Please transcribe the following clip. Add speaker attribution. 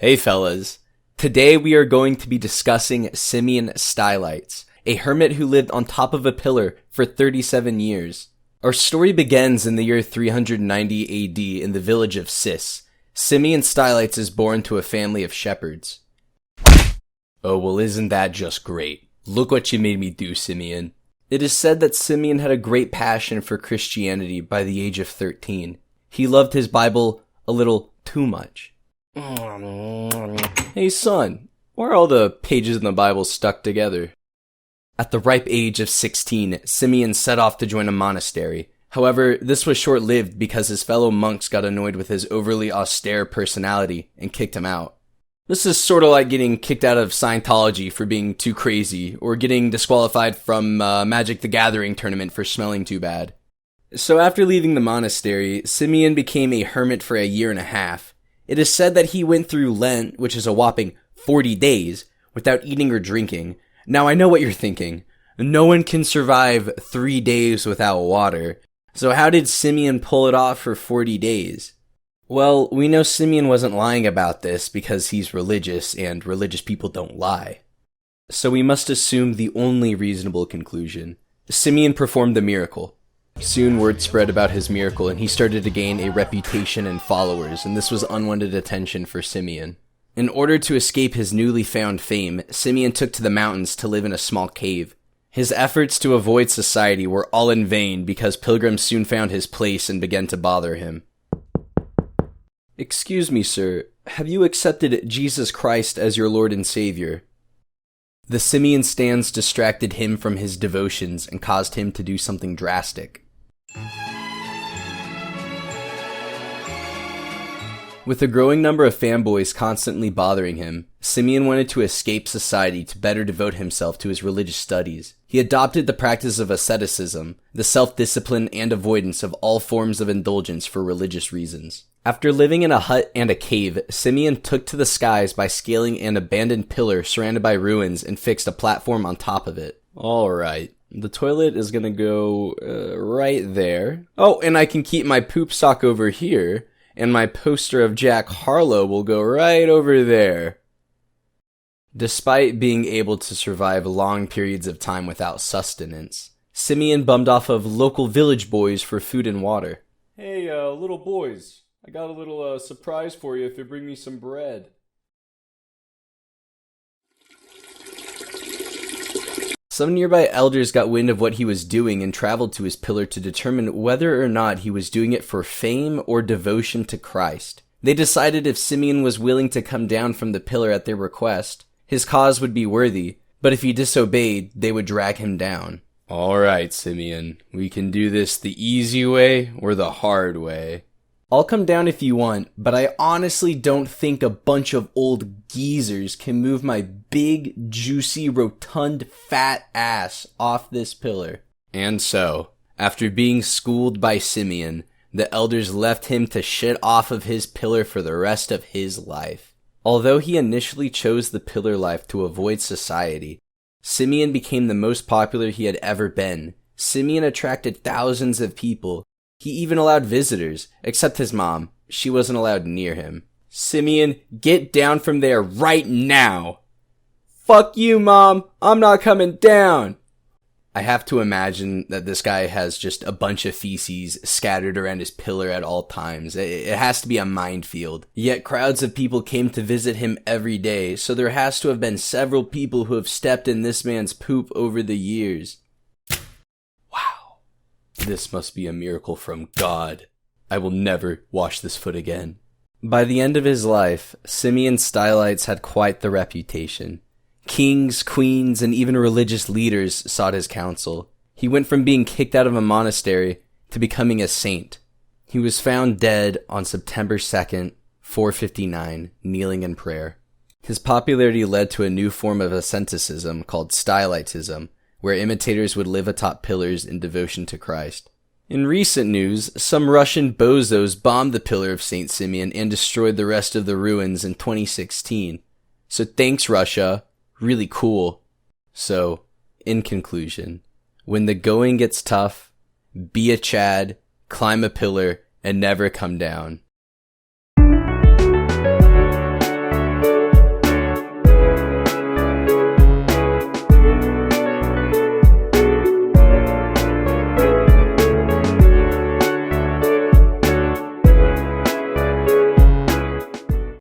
Speaker 1: Hey fellas, today we are going to be discussing Simeon Stylites, a hermit who lived on top of a pillar for 37 years. Our story begins in the year 390 AD in the village of Sis. Simeon Stylites is born to a family of shepherds. Oh, well, isn't that just great? Look what you made me do, Simeon. It is said that Simeon had a great passion for Christianity by the age of 13. He loved his Bible a little too much. Hey son, why are all the pages in the Bible stuck together? At the ripe age of 16, Simeon set off to join a monastery. However, this was short-lived because his fellow monks got annoyed with his overly austere personality and kicked him out. This is sort of like getting kicked out of Scientology for being too crazy, or getting disqualified from Magic the Gathering tournament for smelling too bad. So after leaving the monastery, Simeon became a hermit for a year and a half. It is said that he went through Lent, which is a whopping 40 days, without eating or drinking. Now I know what you're thinking. No one can survive 3 days without water. So how did Simeon pull it off for 40 days? Well, we know Simeon wasn't lying about this because he's religious and religious people don't lie. So we must assume the only reasonable conclusion. Simeon performed the miracle. Soon word spread about his miracle and he started to gain a reputation and followers, and this was unwanted attention for Simeon. In order to escape his newly found fame, Simeon took to the mountains to live in a small cave. His efforts to avoid society were all in vain because pilgrims soon found his place and began to bother him. Excuse me, sir, have you accepted Jesus Christ as your Lord and Savior? The Simeon stance distracted him from his devotions and caused him to do something drastic. With a growing number of fanboys constantly bothering him, Simeon wanted to escape society to better devote himself to his religious studies. He adopted the practice of asceticism, the self-discipline and avoidance of all forms of indulgence for religious reasons. After living in a hut and a cave, Simeon took to the skies by scaling an abandoned pillar surrounded by ruins and fixed a platform on top of it. Alright, the toilet is gonna go right there. Oh, and I can keep my poop sock over here. And my poster of Jack Harlow will go right over there. Despite being able to survive long periods of time without sustenance, Simeon bummed off of local village boys for food and water. Hey, little boys, I got a little surprise for you if you bring me some bread. Some nearby elders got wind of what he was doing and traveled to his pillar to determine whether or not he was doing it for fame or devotion to Christ. They decided if Simeon was willing to come down from the pillar at their request, his cause would be worthy, but if he disobeyed, they would drag him down. Alright, Simeon, we can do this the easy way or the hard way. I'll come down if you want, but I honestly don't think a bunch of old geezers can move my big, juicy, rotund, fat ass off this pillar. And so, after being schooled by Simeon, the elders left him to shit off of his pillar for the rest of his life. Although he initially chose the pillar life to avoid society, Simeon became the most popular he had ever been. Simeon attracted thousands of people. He even allowed visitors, except his mom. She wasn't allowed near him. Simeon, get down from there right now! Fuck you, Mom! I'm not coming down! I have to imagine that this guy has just a bunch of feces scattered around his pillar at all times. It has to be a minefield. Yet crowds of people came to visit him every day, so there has to have been several people who have stepped in this man's poop over the years. This must be a miracle from God. I will never wash this foot again. By the end of his life, Simeon Stylites had quite the reputation. Kings, queens, and even religious leaders sought his counsel. He went from being kicked out of a monastery to becoming a saint. He was found dead on September 2nd, 459, kneeling in prayer. His popularity led to a new form of asceticism called Stylitism, where imitators would live atop pillars in devotion to Christ. In recent news, some Russian bozos bombed the pillar of St. Simeon and destroyed the rest of the ruins in 2016. So thanks, Russia. Really cool. So, in conclusion, when the going gets tough, be a Chad, climb a pillar, and never come down.